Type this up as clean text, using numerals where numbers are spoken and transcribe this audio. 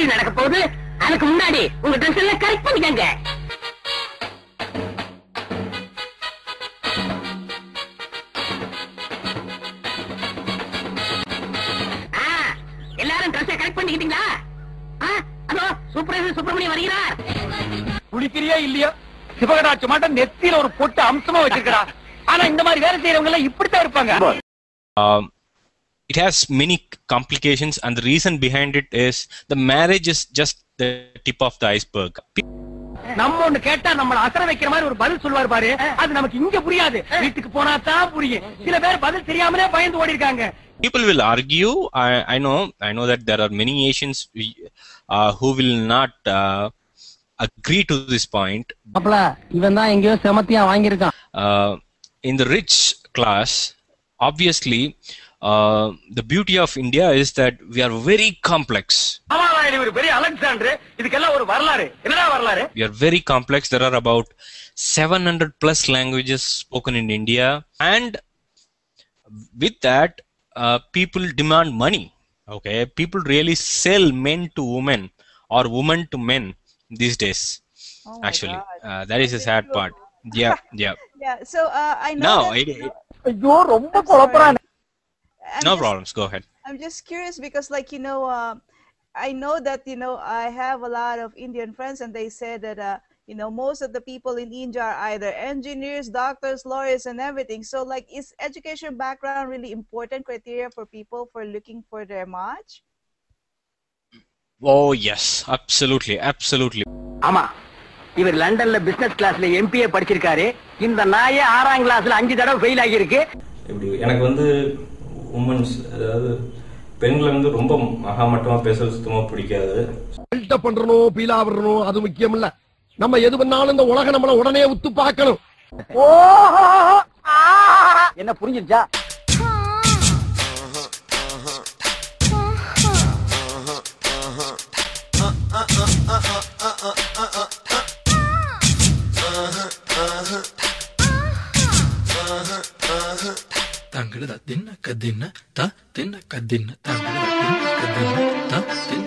Interview நடக்க போகுது. அதுக்கு முன்னாடி உங்க ட்ரெஸ் எல்லாம் கரெக்ட் பண்ணிக்கங்க. எல்லாரும் ட்ரெஸ் கரெக்ட் பண்ணிக்கிட்டீங்களா? அதோ சூப்பர்வைசர் சுப்பிரமணியம் வருகிறார். குளிக்கிறியா இல்லையா? சிவகடாட்சி மாட்டம் நெத்தியில ஒரு பொட்டு அம்சமா வச்சிருக்கா. ஆனா இந்த மாதிரி வேலை செய்யறவங்க எல்லாம் இப்படித்தான் இருப்பாங்க. It has many complications, and the reason behind it is the marriage is just the tip of the iceberg. நம்ம ஒண்ணு கேட்டா நம்மள அசர வைக்கிற மாதிரி ஒரு பதில் சொல்வார் பாரு, அது நமக்கு இங்க புரியாது, வீட்டுக்கு போனா தான் புரியும். சில பேர் பதில் தெரியாமலே பயந்து ஓடி இருக்காங்க. People will argue. I know that there are many Asians who will not agree to this point. அப்பல இவன் தான் எங்கயோ செமத்தியா வாங்கி இருக்கான். In the rich class, obviously, the beauty of India is that we are very complex. ஒரு பெரிய Alexander, இதுக்கெல்லாம் ஒரு வரலாறு. என்னடா வரலாறு? We are very complex. There are about 700 plus languages spoken in India, and with that, people demand money. Okay, people really sell men to women or women to men these days. Actually, that is a sad part. Yeah. So I know. ஐயோ ரொம்ப குழப்பறானே. No problems. Go ahead. I'm just curious because, like, I know that I have a lot of Indian friends, and they say that most of the people in India are either engineers, doctors, lawyers, and everything. So, like, is education background really important criteria for people for looking for their match? Oh yes, absolutely. ஆமா, இவர் லண்டன்ல business கிளாஸ்ல MPA படிச்சிருக்காரு. இந்த நாயே 6ஆம் கிளாஸ்ல 5 தடவை ஃபெயில் ஆகி இருக்கு. இப்படி எனக்கு உமன்ஸ், அதாவது பெண்களை ரொம்ப மகாமட்டமா பேச சுத்தமா பிடிக்காது. பில்டப் பண்றணும், பீலா வரணும், அது முக்கியம் இல்ல. நம்ம எது பண்ணாலும் இந்த உலகம் நம்மள உடனே உத்து பார்க்கணும். என்ன புரிஞ்சிருச்சா? Tanggalada dinna kadinna ta dinna kadinna tanggalada dinna kadinna ta dinna